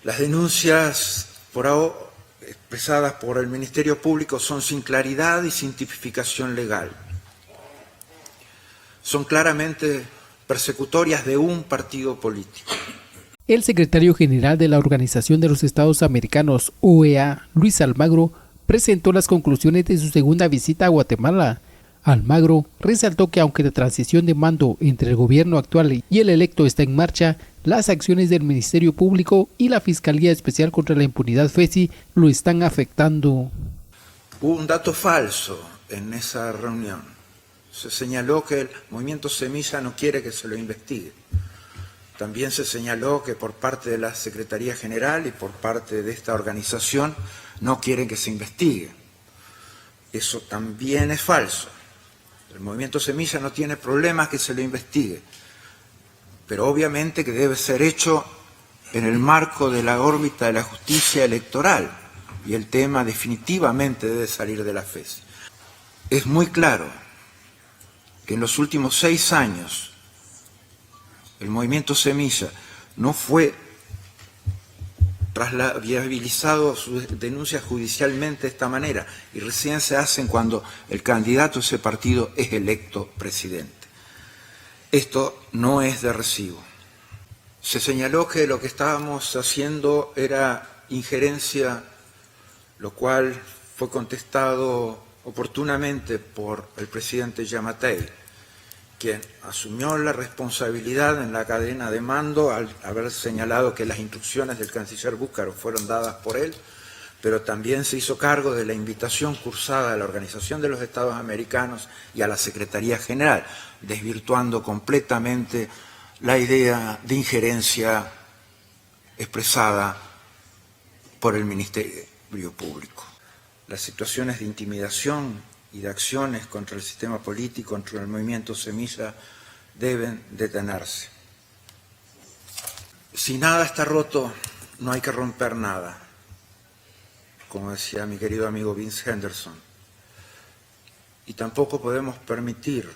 Las denuncias por ahora expresadas por el Ministerio Público son sin claridad y sin tipificación legal. Son claramente persecutorias de un partido político. El secretario general de la Organización de los Estados Americanos, OEA, Luis Almagro, presentó las conclusiones de su segunda visita a Guatemala. Almagro resaltó que aunque la transición de mando entre el gobierno actual y el electo está en marcha, las acciones del Ministerio Público y la Fiscalía Especial contra la Impunidad FESI lo están afectando. Hubo un dato falso en esa reunión. Se señaló que el movimiento Semilla no quiere que se lo investigue. También se señaló que por parte de la Secretaría General y por parte de esta organización no quieren que se investigue. Eso también es falso. El movimiento Semilla no tiene problemas que se lo investigue, pero obviamente que debe ser hecho en el marco de la órbita de la justicia electoral y el tema definitivamente debe salir de la FESI. Es muy claro que en los últimos 6 años el movimiento Semilla no fue viabilizado sus denuncias judicialmente de esta manera y recién se hacen cuando el candidato de ese partido es electo presidente. Esto no es de recibo. Se señaló que lo que estábamos haciendo era injerencia, lo cual fue contestado oportunamente por el presidente Giammattei, quien asumió la responsabilidad en la cadena de mando al haber señalado que las instrucciones del canciller Búcaro fueron dadas por él, pero también se hizo cargo de la invitación cursada a la Organización de los Estados Americanos y a la Secretaría General, desvirtuando completamente la idea de injerencia expresada por el Ministerio Público. Las situaciones de intimidación y de acciones contra el sistema político, contra el movimiento Semilla, deben detenerse. Si nada está roto, no hay que romper nada, como decía mi querido amigo Vince Henderson. Y tampoco podemos permitir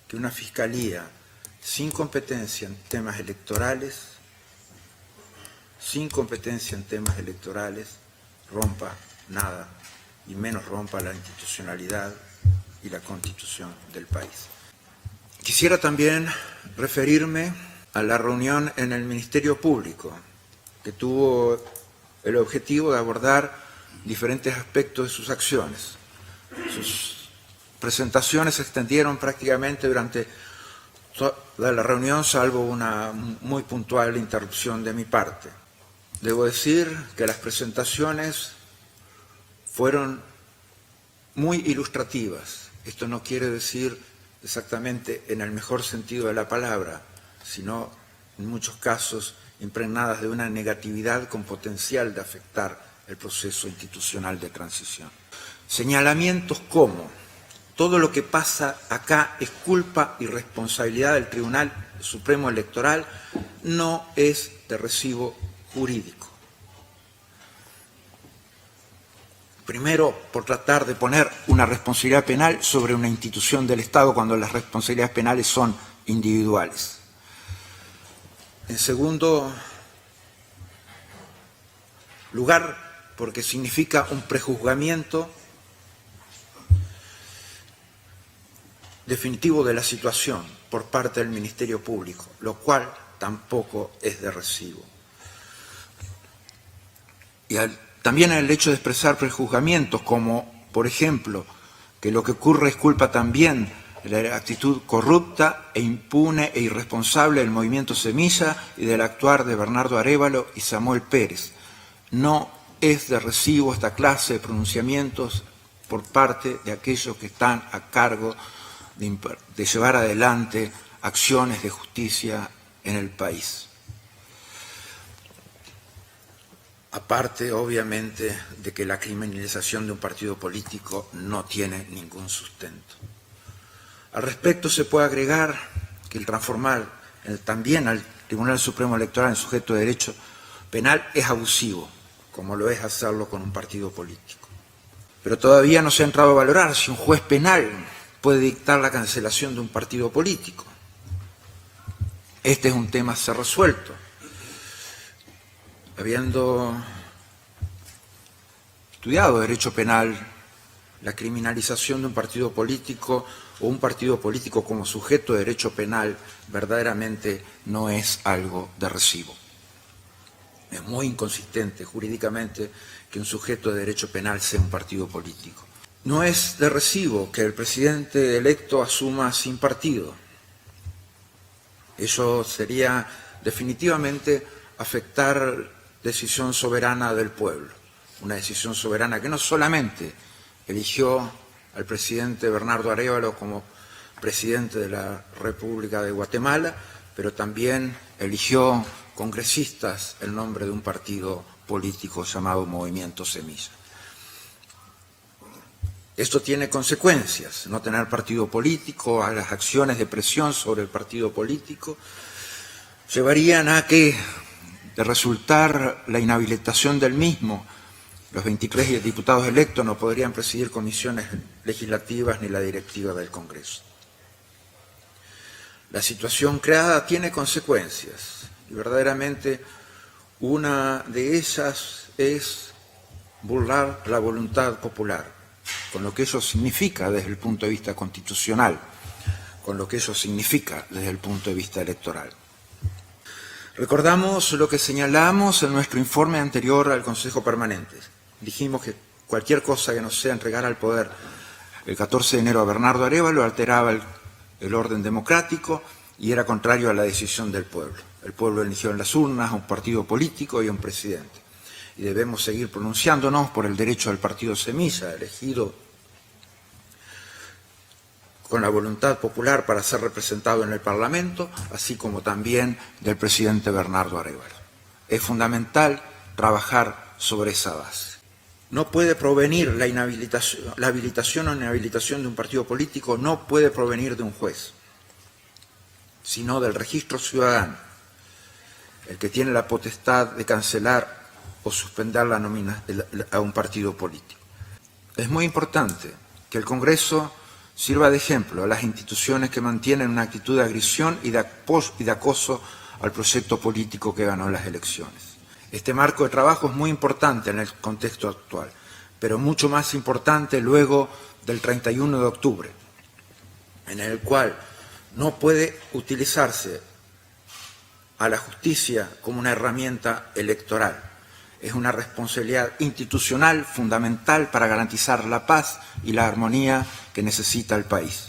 que una fiscalía sin competencia en temas electorales, rompa nada, y menos rompa la institucionalidad y la Constitución del país. Quisiera también referirme a la reunión en el Ministerio Público, que tuvo el objetivo de abordar diferentes aspectos de sus acciones. Sus presentaciones se extendieron prácticamente durante toda la reunión, salvo una muy puntual interrupción de mi parte. Debo decir que las presentaciones fueron muy ilustrativas. Esto no quiere decir exactamente en el mejor sentido de la palabra, sino en muchos casos impregnadas de una negatividad con potencial de afectar el proceso institucional de transición. Señalamientos como: todo lo que pasa acá es culpa y responsabilidad del Tribunal Supremo Electoral, no es de recibo jurídico. Primero, por tratar de poner una responsabilidad penal sobre una institución del Estado cuando las responsabilidades penales son individuales. En segundo lugar, porque significa un prejuzgamiento definitivo de la situación por parte del Ministerio Público, lo cual tampoco es de recibo. Y también el hecho de expresar prejuzgamientos como, por ejemplo, que lo que ocurre es culpa también de la actitud corrupta e impune e irresponsable del movimiento Semilla y del actuar de Bernardo Arévalo y Samuel Pérez. No es de recibo esta clase de pronunciamientos por parte de aquellos que están a cargo de llevar adelante acciones de justicia en el país. Aparte, obviamente, de que la criminalización de un partido político no tiene ningún sustento. Al respecto, se puede agregar que el transformar también al Tribunal Supremo Electoral en sujeto de derecho penal es abusivo, como lo es hacerlo con un partido político. Pero todavía no se ha entrado a valorar si un juez penal puede dictar la cancelación de un partido político. Este es un tema a ser resuelto. habiendo estudiado derecho penal, la criminalización de un partido político o un partido político como sujeto de derecho penal verdaderamente no es algo de recibo. Es muy inconsistente jurídicamente que un sujeto de derecho penal sea un partido político. No es de recibo que el presidente electo asuma sin partido. Eso sería definitivamente afectar decisión soberana del pueblo. Una decisión soberana que no solamente eligió al presidente Bernardo Arévalo como presidente de la República de Guatemala, pero también eligió congresistas en nombre de un partido político llamado Movimiento Semilla. Esto tiene consecuencias, no tener partido político, a las acciones de presión sobre el partido político, llevarían a que, de resultar la inhabilitación del mismo, los 23 diputados electos no podrían presidir comisiones legislativas ni la directiva del Congreso. La situación creada tiene consecuencias y verdaderamente una de ellas es burlar la voluntad popular, con lo que eso significa desde el punto de vista constitucional, con lo que eso significa desde el punto de vista electoral. Recordamos lo que señalamos en nuestro informe anterior al Consejo Permanente. Dijimos que cualquier cosa que no sea entregar al poder el 14 de enero a Bernardo Arévalo alteraba el orden democrático y era contrario a la decisión del pueblo. El pueblo eligió en las urnas a un partido político y a un presidente. Y debemos seguir pronunciándonos por el derecho del partido Semilla, elegido con la voluntad popular para ser representado en el Parlamento, así como también del presidente Bernardo Arévalo. Es fundamental trabajar sobre esa base. No puede provenir la habilitación o inhabilitación de un partido político, no puede provenir de un juez, sino del registro ciudadano, el que tiene la potestad de cancelar o suspender la nómina a un partido político. Es muy importante que el Congreso sirva de ejemplo a las instituciones que mantienen una actitud de agresión y de acoso al proyecto político que ganó las elecciones. Este marco de trabajo es muy importante en el contexto actual, pero mucho más importante luego del 31 de octubre, en el cual no puede utilizarse a la justicia como una herramienta electoral. Es una responsabilidad institucional fundamental para garantizar la paz y la armonía que necesita el país.